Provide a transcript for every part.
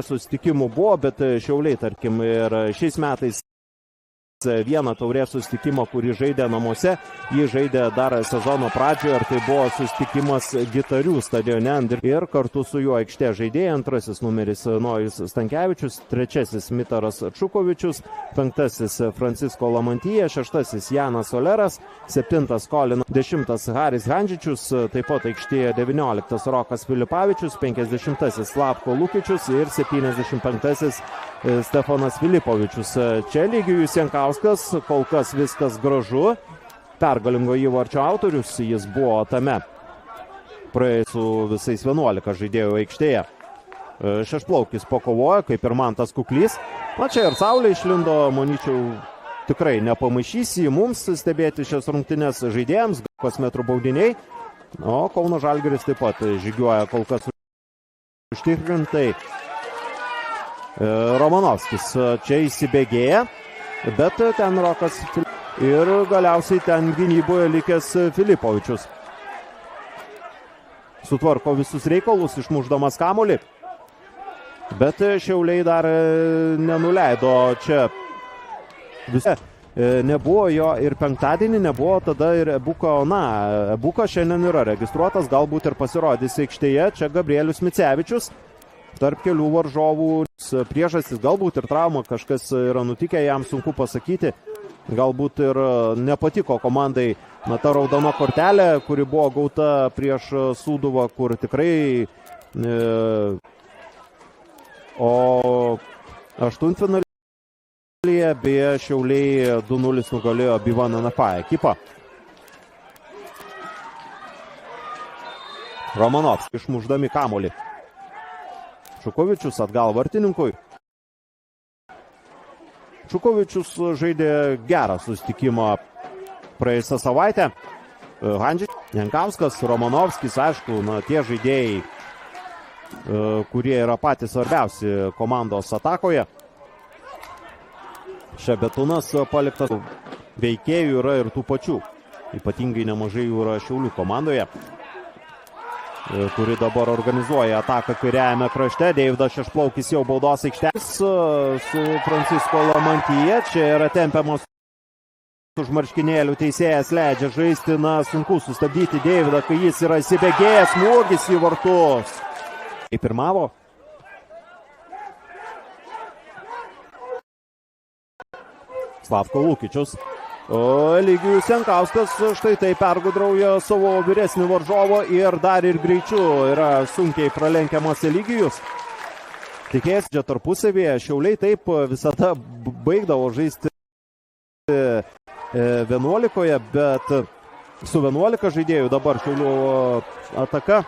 susitikimų buvo, bet Šiauliai, tarkim, ir šiais metais vieną taurės susitikimą, kurį žaidė namuose, jį žaidė dar sezono pradžioje, ir tai buvo susitikimas Gitarių stadione, ir kartu su juo aikštė žaidėjai, antrasis numeris Nojus Stankevičius, trečiasis Mitaras Čukovičius, penktasis Francisko Lamantyje, šeštasis Janas Soleras, septintas Kolin, 10 Haris Handžičius, taip pat aikštėje 19 Rokas Filipavičius, 50 Slavko Lukičius ir 75 Stefanas Filipovičius. Čia Ligijus Jankauskas, kol kas viskas gražu. Pergalingo įvarčio autorius, jis buvo tame praėjusiu visais 11 žaidėjų aikštėje. Šešplaukis pakovojo, kaip ir Mantas Kuklys. Na čia ir Saulė išlindo, manyčiau, tikrai nepamaišysi mums stebėti šias rungtynes žaidėjams, metrų baudiniai. O Kauno Žalgiris taip pat žygiuoja kol kas užtikrintai. Romanovskis čia įsibėgėja, bet ten Rokas ir galiausiai ten gynyboje likęs Filipovičius sutvarko visus reikalus, išmušdamas kamuolį, bet Šiauliai dar nenuleido čia visą. Nebuvo jo ir penktadienį, nebuvo tada ir Ebuka Ona. Ebuka šiandien yra registruotas, galbūt ir pasirodys aikštėje. Čia Gabrielius Micevičius. Tarp kelių varžovų priežastis, galbūt ir trauma, kažkas yra nutikę, jam sunku pasakyti. Galbūt ir nepatiko komandai ta raudona kortelė, kuri buvo gauta prieš Sūduvą, kur tikrai o aštuntfinalyje beje Šiauliai 2-0 nugalėjo Bivan NFA ekipą. Romanovskis išmušdami kamuolį. Čukovičius atgal vartininkui. Čukovičius žaidė gerą susitikimą praėjusią savaitę. Handžičius, Jankauskas, Romanovskis, aišku, tie žaidėjai, kurie yra patys svarbiausi komandos atakoje. Šebetūnas paliktas, veikėjų yra ir tų pačių. Ypatingai nemažai jų yra Šiaulių komandoje, kuri dabar organizuoja ataką kairiajame krašte. Deividas Šešplaukis jau baudos aikštės su Francisko Lamantyje. Čia yra tempiamos už marškinėlių, teisėjas leidžia žaisti, sunku sustabdyti Deividą, kai jis yra įsibėgėjęs, smūgis į vartus. Pirmavo. Slavko Lukičius. Ligijus Jankauskas štai tai pergudrauja savo vyresnį varžovą ir dar ir greičiu yra sunkiai pralenkiamas Ligijus. Tikėjęs čia tarpusavėje, Šiauliai taip visada baigdavo žaisti 11, bet su 11 žaidėjų dabar Šiaulių ataka,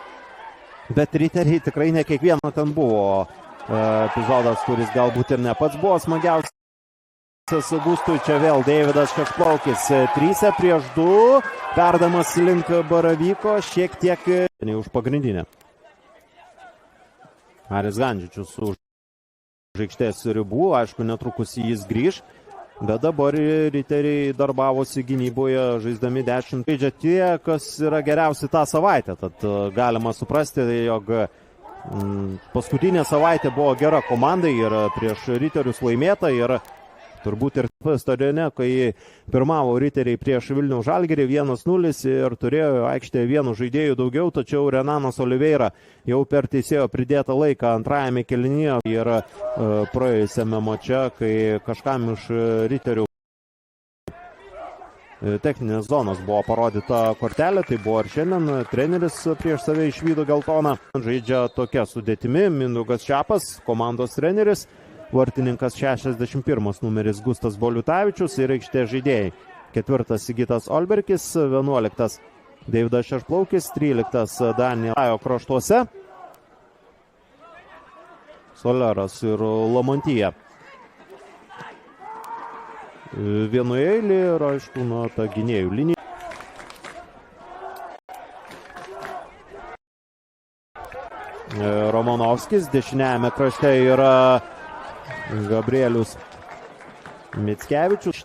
bet riteriai tikrai ne kiekvieno ten buvo epizodas, kuris galbūt ir ne pats buvo smagiausias. Gustui čia vėl Deividas Šešplaukis, 3-2, perdamas link Baravyko, šiek tiek už pagrindinę. Haris Handžičius už aikštės ribų, aišku, netrukus jis grįž, bet dabar riteriai darbavosi gynyboje, žaisdami 10. Žaidžia tie, kas yra geriausi tą savaitę, tad galima suprasti, jog paskutinė savaitė buvo gera komandai ir prieš riterius laimėta, ir turbūt ir stadione, kai pirmavo riteriai prieš Vilniaus Žalgirį 1-0 ir turėjo aikštėje vienu žaidėjų daugiau, tačiau Renanas Oliveira jau per teisėjo pridėtą laiką antrajame kėlinyje ir praėjusiame mače, kai kažkam iš riterių techninės zonos buvo parodyta kortelė, tai buvo ir šiandien treneris prieš save išvydo geltoną. Žaidžia tokia sudėtimi Mindaugas Čiapas, komandos treneris. Vartininkas 61 numeris Gustas Boliutavičius ir aikštė žaidėjai. 4 Sigitas Olberkis, 11 Deividas Šešplaukis, 13 Danielajo kraštuose. Soleras ir Lamantyje. Vienoje eilėje ir aišku, ta gynėjų linija. Romanovskis, dešiniajame krašte yra Gabrielius Mickevičius.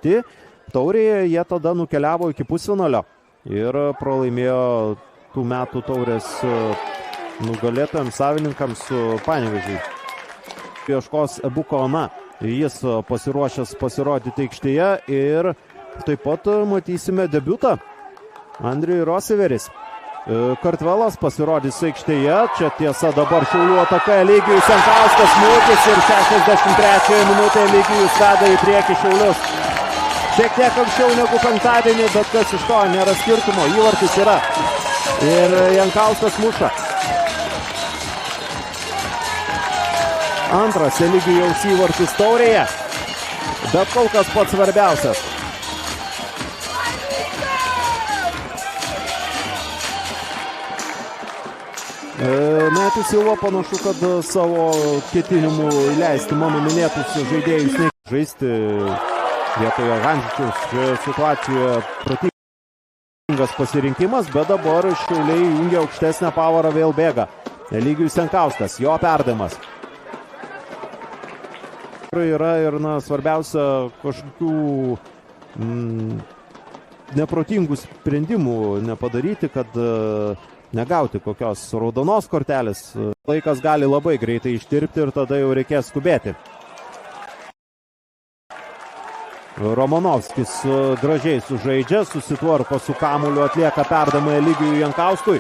Taurėje jie tada nukeliavo iki pusfinalio ir pralaimėjo tų metų taurės nugalėtojams, savininkams Panevėžiui. ieškos Bukona. Jis pasiruošęs pasirodyti aikštėje ir taip pat matysime debiutą. Andriui Rosiveris. Kartvelas pasirodys aikštėje. Čia tiesa dabar Šiaulių ataka. Eligijus Jankauskas smūgis ir 63 minutė Eligijus veda į priekį Šiaulius. Šiek tiek anksčiau negu penktadienį, bet kas iš to, nėra skirtumo. Įvartis yra. Ir Jankauskas muša. Antras Eligijaus įvartis Taurėje. Bet kol kas pats svarbiausias. Metis Silva panašu, kad savo ketinimų leisti mano minėtus žaidėjus žaisti vietoje Handžičiaus situacijoje protingas pasirinkimas, bet dabar Šiauliai jungia aukštesnę pavarą, vėl bėga. Eligijus Jankauskas, jo perdavimas. Yra ir, svarbiausia, kažkokių neprotingų sprendimų nepadaryti, kad negauti kokios raudonos kortelės. Laikas gali labai greitai ištirpti ir tada jau reikės skubėti. Romanovskis gražiai sužaidžia, susitvarko su kamuliu, atlieka perdavimą Eligijui Jankauskui.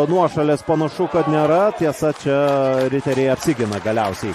Nuošalės panašu, kad nėra. Tiesa, čia riteriai apsigina galiausiai.